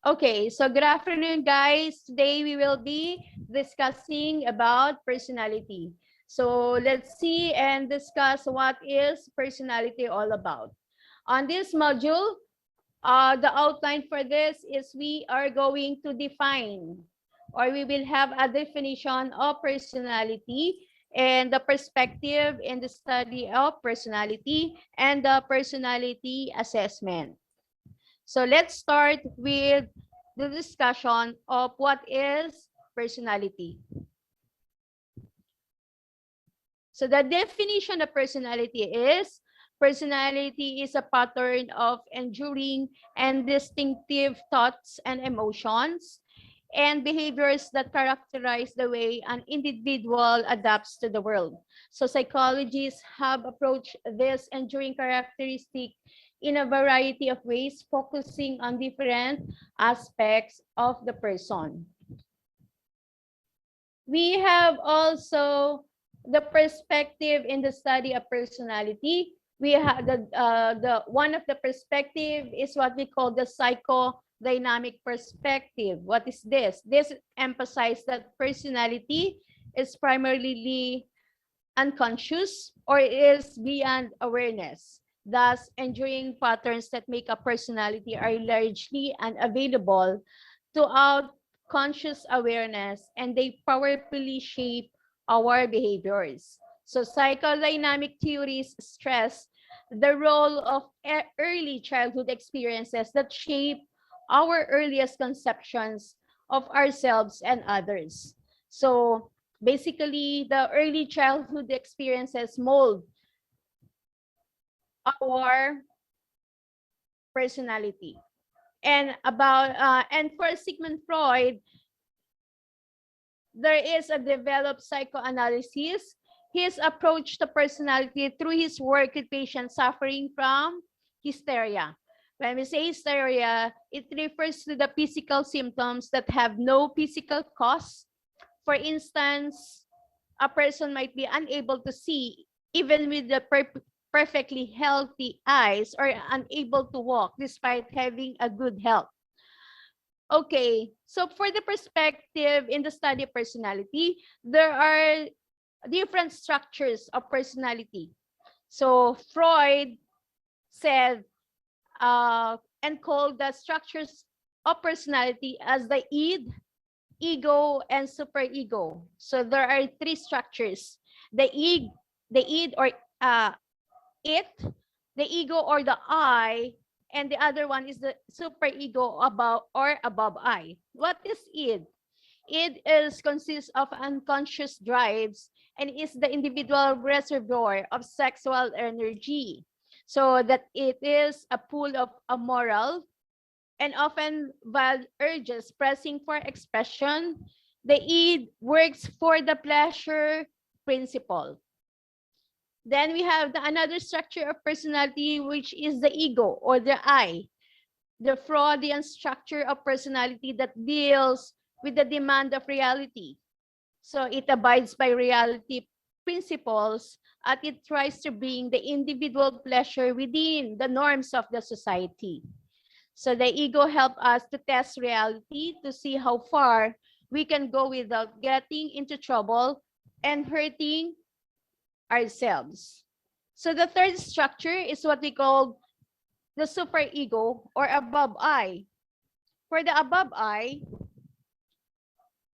Okay, so good afternoon, guys. Today we will be discussing about personality. So let's see and discuss what is personality all about. On this module, the outline for this is we are going to define, or we will have a definition of personality and the perspective in the study of personality and the personality assessment. So let's start with the discussion of what is personality. So the definition of personality is a pattern of enduring and distinctive thoughts and emotions and behaviors that characterize the way an individual adapts to the world. So psychologists have approached this enduring characteristic in a variety of ways, focusing on different aspects of the person. We have also the perspective in the study of personality. We have the one of the perspective is what we call the psychodynamic perspective. What is this? This emphasizes that personality is primarily unconscious or is beyond awareness. Thus, enduring patterns that make a personality are largely unavailable to our conscious awareness, and they powerfully shape our behaviors. So psychodynamic theories stress the role of early childhood experiences that shape our earliest conceptions of ourselves and others. So basically, the early childhood experiences mold our personality. And for Sigmund Freud, there is a developed psychoanalysis. His approach to personality through his work with patients suffering from hysteria. When we say hysteria, it refers to the physical symptoms that have no physical cause. For instance, a person might be unable to see even with the perfectly healthy eyes, or unable to walk despite having a good health. Okay, so for the perspective in the study of personality, there are different structures of personality. So Freud said and called the structures of personality as the id, ego, and superego. So there are three structures: the id or it, the ego or the I, and the other one is the superego above I. What is id? Id consists of unconscious drives and is the individual reservoir of sexual energy. So that it is a pool of amoral and often wild urges pressing for expression. The id works for the pleasure principle. Then we have another structure of personality, which is the ego or the I, the Freudian structure of personality that deals with the demand of reality. So it abides by reality principles, and it tries to bring the individual pleasure within the norms of the society. So the ego helps us to test reality to see how far we can go without getting into trouble and hurting ourselves. So the third structure is what we call the superego or above I. For the above I,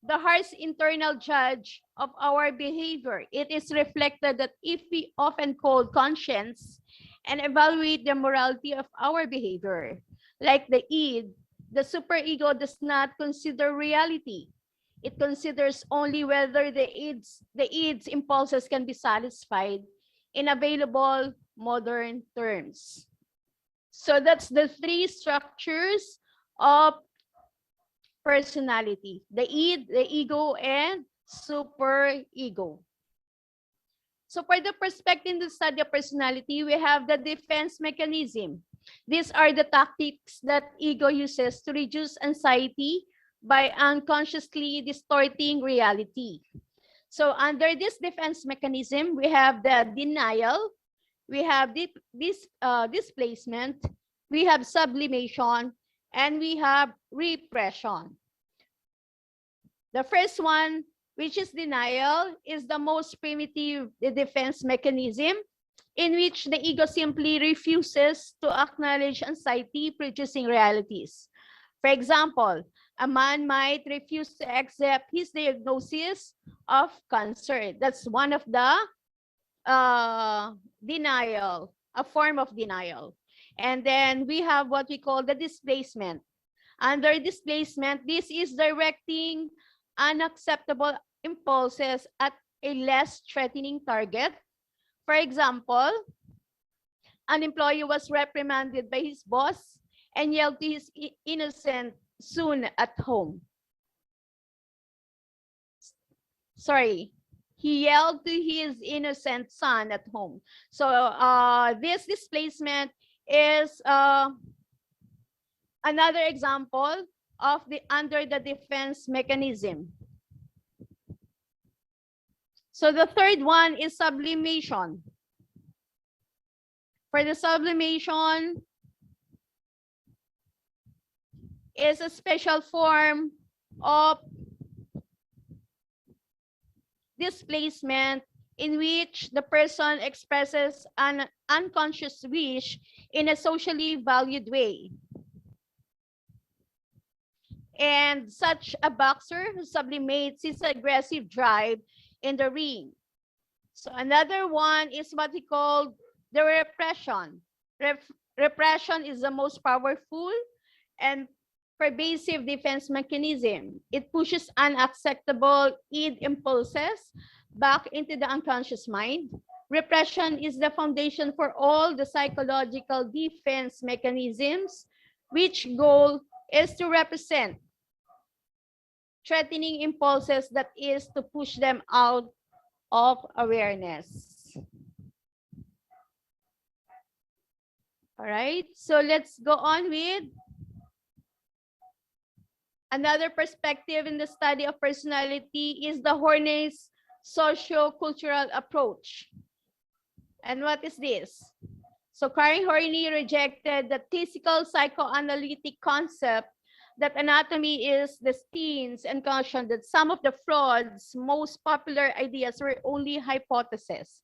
the harsh internal judge of our behavior. It is reflected that if we often call conscience and evaluate the morality of our behavior. Like the id, the superego does not consider reality. It considers only whether the id's impulses can be satisfied in available modern terms. So that's the three structures of personality: the id, the ego, and superego. So for the perspective in the study of personality, we have the defense mechanism. These are the tactics that ego uses to reduce anxiety by unconsciously distorting reality. So under this defense mechanism, we have the denial, we have displacement, we have sublimation, and we have repression. The first one, which is denial, is the most primitive defense mechanism in which the ego simply refuses to acknowledge anxiety-producing realities. For example, a man might refuse to accept his diagnosis of cancer. That's one of the denial, a form of denial. And then we have what we call the displacement. Under displacement, this is directing unacceptable impulses at a less threatening target. For example, an employee was reprimanded by his boss and yelled to his innocent son at home. Sorry, he yelled to his innocent son at home. So this displacement is another example of the under the defense mechanism. So the third one is sublimation. For the sublimation is a special form of displacement in which the person expresses an unconscious wish in a socially valued way. And such a boxer who sublimates his aggressive drive in the ring. So another one is what we call the repression. Repression is the most powerful and pervasive defense mechanism. It pushes unacceptable id impulses back into the unconscious mind. Repression is the foundation for all the psychological defense mechanisms, which goal is to represent threatening impulses, that is to push them out of awareness. All right, so let's go on with another perspective in the study of personality is the Horney's socio-cultural approach. And what is this? So Karen Horney rejected the theoretical psychoanalytic concept that anatomy is destined and cautioned that some of the Freud's most popular ideas were only hypotheses.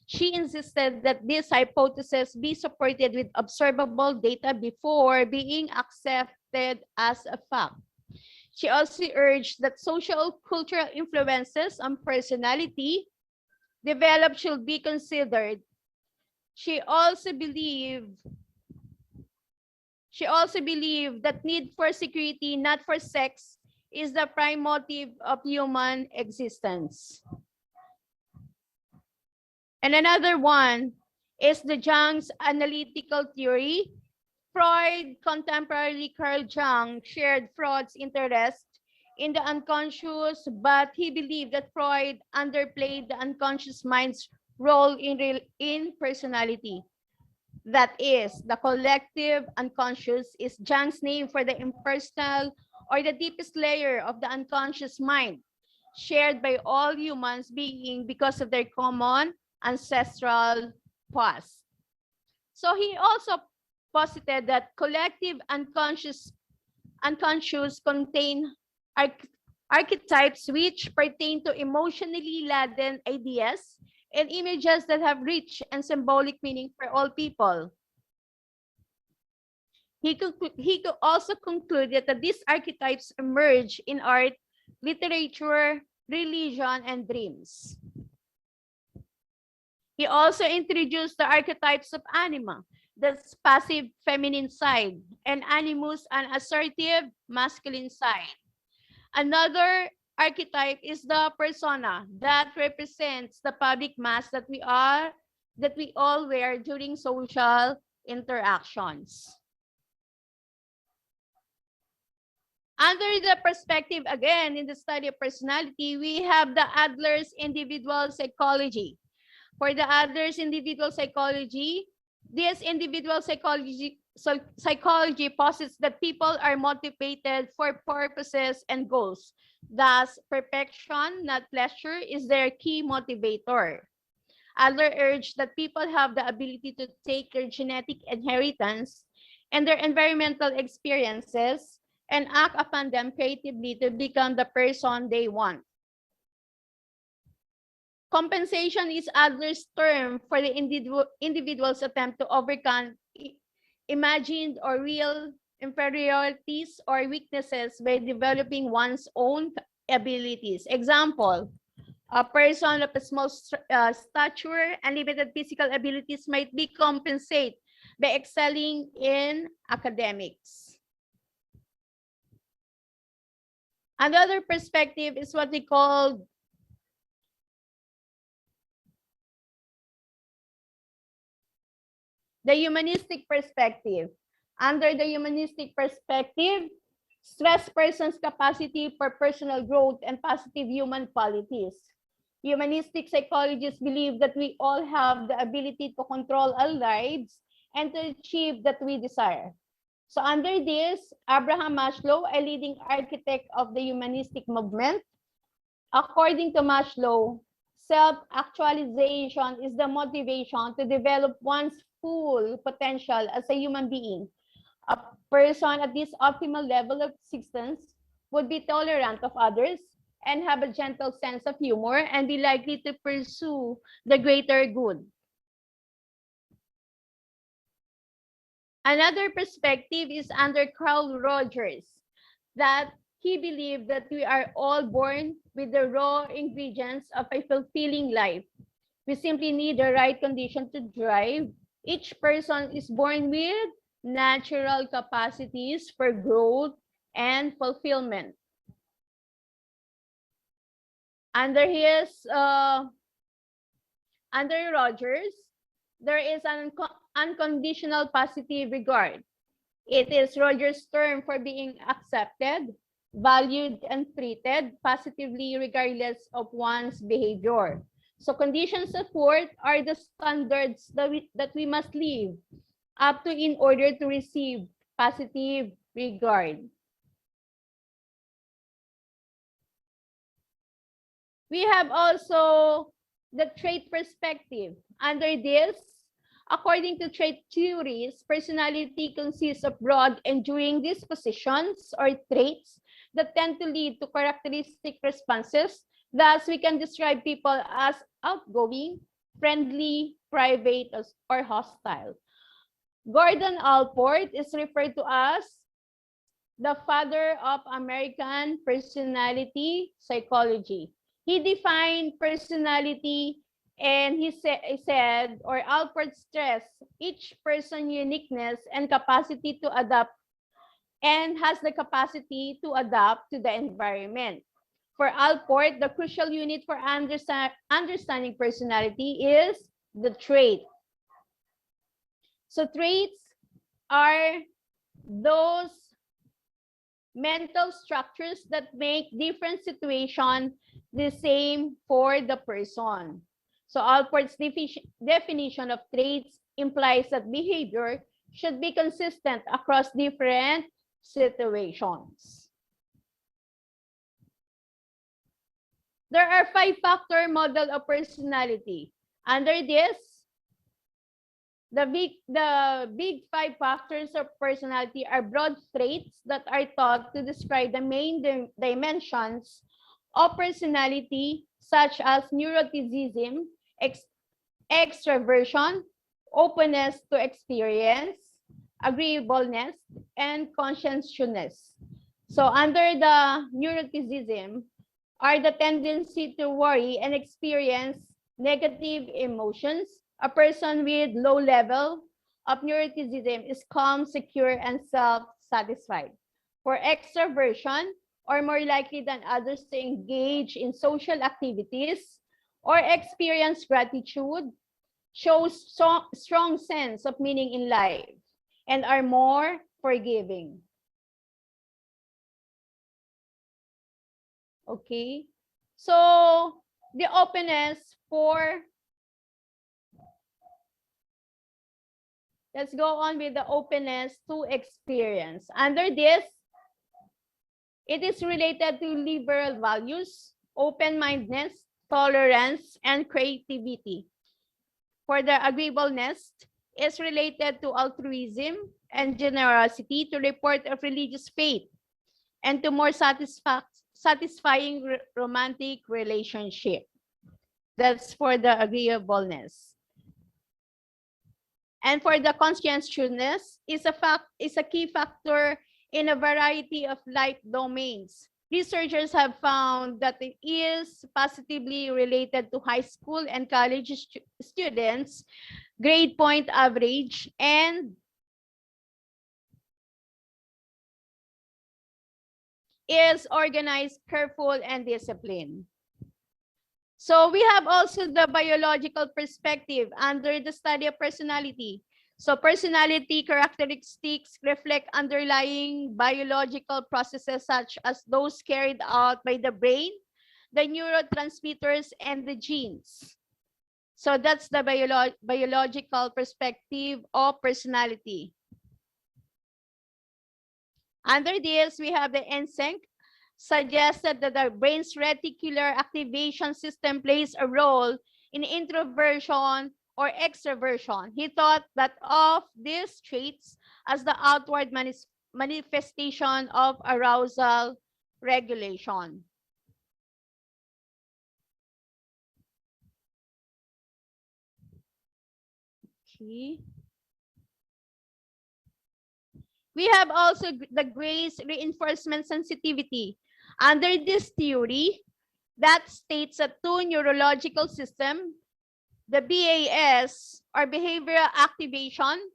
She insisted that this hypothesis be supported with observable data before being accepted as a fact. She also urged that social cultural influences on personality developed should be considered. She also believed that need for security, not for sex, is the prime motive of human existence. And another one is the Jung's analytical theory. Freud, contemporary Carl Jung, shared Freud's interest in the unconscious, but he believed that Freud underplayed the unconscious mind's role in personality. That is, the collective unconscious is Jung's name for the impersonal or the deepest layer of the unconscious mind, shared by all humans being because of their common ancestral past. So he also posited that collective unconscious contain archetypes which pertain to emotionally laden ideas and images that have rich and symbolic meaning for all people. He also concluded that these archetypes emerge in art, literature, religion, and dreams. He also introduced the archetypes of anima, the passive feminine side, and animus, an assertive masculine side. Another archetype is the persona that represents the public mask that we all wear during social interactions. Under the perspective, again, in the study of personality, we have the Adler's individual psychology. For the Adler's individual psychology, this individual psychology posits that people are motivated for purposes and goals. Thus, perfection, not pleasure, is their key motivator. Adler urged that people have the ability to take their genetic inheritance and their environmental experiences and act upon them creatively to become the person they want. Compensation is Adler's term for the individual's attempt to overcome imagined or real inferiorities or weaknesses by developing one's own abilities. Example, a person of a small stature and limited physical abilities might be compensated by excelling in academics. Another perspective is what we call the humanistic perspective. Under the humanistic perspective, stress person's capacity for personal growth and positive human qualities. Humanistic psychologists believe that we all have the ability to control our lives and to achieve that we desire. So under this, Abraham Maslow, a leading architect of the humanistic movement, according to Maslow, self-actualization is the motivation to develop one's full potential as a human being. A person at this optimal level of existence would be tolerant of others and have a gentle sense of humor and be likely to pursue the greater good. Another perspective is under Carl Rogers, that he believed that we are all born with the raw ingredients of a fulfilling life. We simply need the right condition to thrive. Each person is born with natural capacities for growth and fulfillment. Under Rogers, there is an unconditional positive regard. It is Rogers' term for being accepted, valued, and treated positively regardless of one's behavior. So conditions of worth are the standards that we must live up to in order to receive positive regard. We have also the trait perspective. Under this, according to trait theories, personality consists of broad, enduring dispositions or traits that tend to lead to characteristic responses. Thus, we can describe people as outgoing, friendly, private, or hostile. Gordon Allport is referred to as the father of American personality psychology. He defined personality and he said, or Allport stressed, each person's uniqueness and capacity to adapt and has the capacity to adapt to the environment. For Allport, the crucial unit for understanding personality is the trait. So traits are those mental structures that make different situations the same for the person. So Allport's definition of traits implies that behavior should be consistent across different situations. There are 5-factor model of personality. Under this, the big 5 factors of personality are broad traits that are thought to describe the main dimensions of personality, such as neuroticism, extraversion, openness to experience, agreeableness, and conscientiousness. So under the neuroticism are the tendency to worry and experience negative emotions. A person with low level of neuroticism is calm, secure, and self-satisfied. For extraversion, or more likely than others to engage in social activities or experience gratitude, shows strong sense of meaning in life, and are more forgiving. Okay, so the openness for, let's go on with the openness to experience. Under this, it is related to liberal values, open-mindedness, tolerance, and creativity. For the agreeableness, is related to altruism and generosity, to report of religious faith, and to more satisfying romantic relationship. That's for the agreeableness. And for the conscientiousness is a key factor in a variety of life domains. Researchers have found that it is positively related to high school and college students, grade point average, and is organized, careful, and disciplined. So we have also the biological perspective under the study of personality. So personality characteristics reflect underlying biological processes such as those carried out by the brain, the neurotransmitters, and the genes. So that's the biological perspective of personality. Under this, we have the NSENC, suggested that the brain's reticular activation system plays a role in introversion or extroversion. He thought that of these traits as the outward manifestation of arousal regulation. Okay. We have also the Gray's reinforcement sensitivity. Under this theory, that states that two neurological systems, the BAS or behavioral activation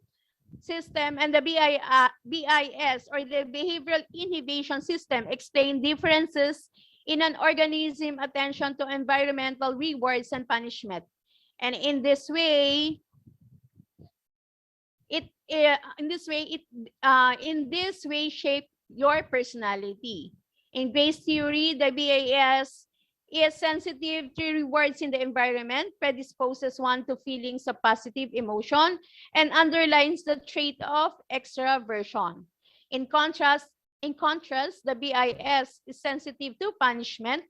system and the BIS or the behavioral inhibition system, explain differences in an organism attention to environmental rewards and punishment. And in this way, shape your personality. In Gray's theory, the BAS is sensitive to rewards in the environment, predisposes one to feelings of positive emotion, and underlines the trait of extraversion. In contrast, the BIS is sensitive to punishment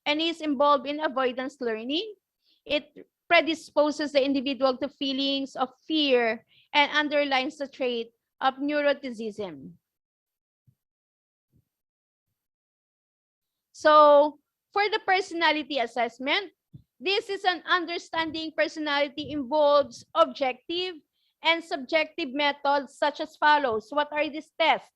and is involved in avoidance learning. It predisposes the individual to feelings of fear and underlines the trait of neuroticism. So for the personality assessment, this is an understanding personality involves objective and subjective methods such as follows. What are these tests?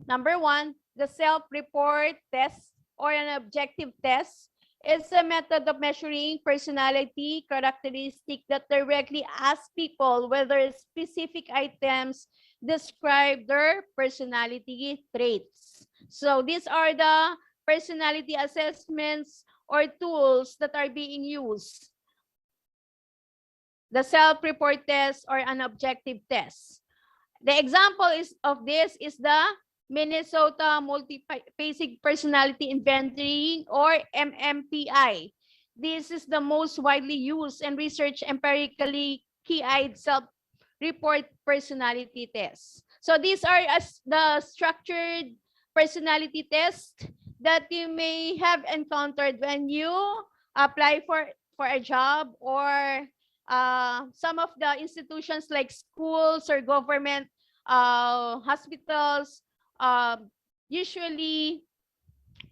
Number one, the self-report test or an objective test is a method of measuring personality characteristics that directly ask people whether specific items describe their personality traits. So these are the personality assessments or tools that are being used. The self-report test or an objective test. The example of this is the Minnesota Multi-Basic Personality Inventory or MMPI. This is the most widely used and researched empirically key-eyed self-report personality tests. So these are the structured personality tests that you may have encountered when you apply for a job or some of the institutions like schools or government hospitals usually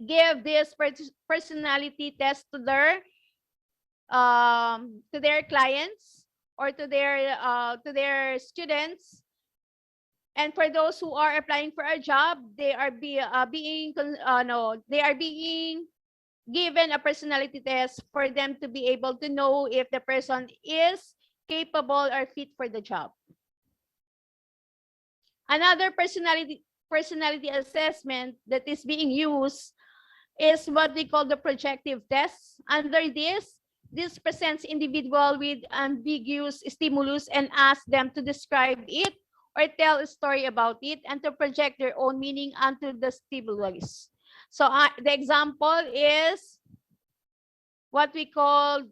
give this personality test to their clients or to their students. And for those who are applying for a job, they are being given a personality test for them to be able to know if the person is capable or fit for the job. Another personality assessment that is being used is what we call the projective test. Under this presents individual with ambiguous stimulus and asks them to describe it or tell a story about it and to project their own meaning onto the stimulus. So the example is what we call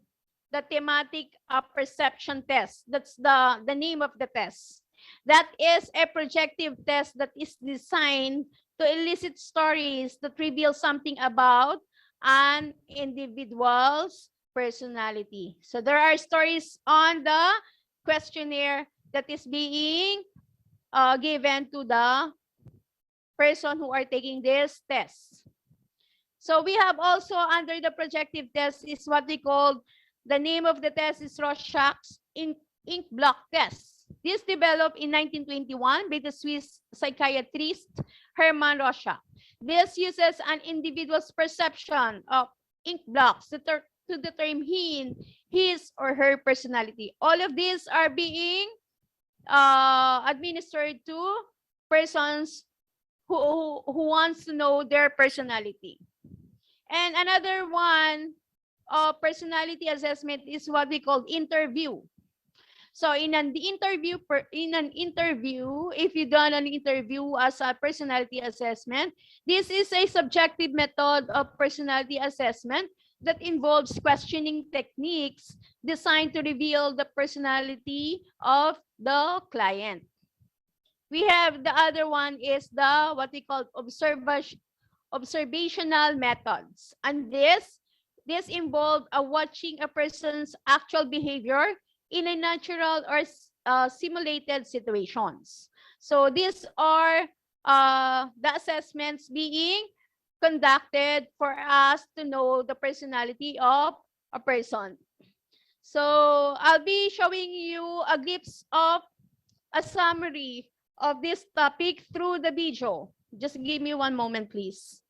the thematic perception test. That's the name of the test. That is a projective test that is designed to elicit stories that reveal something about an individual's personality. So there are stories on the questionnaire that is being given to the person who are taking this test. So we have also under the projective test is what we call, the name of the test is Rorschach's ink block test. This developed in 1921 by the Swiss psychiatrist Hermann Rorschach. This uses an individual's perception of ink blocks to determine his or her personality. All of these are being administered to persons who wants to know their personality. And another one of personality assessment is what we call interview. So in an interview, if you done an interview as a personality assessment, this is a subjective method of personality assessment that involves questioning techniques designed to reveal the personality of the client. We have the other one is the what we call observational methods, and this involved watching a person's actual behavior in a natural or simulated situations. So these are the assessments being conducted for us to know the personality of a person. So I'll be showing you a glimpse of a summary of this topic through the video. Just give me one moment, please.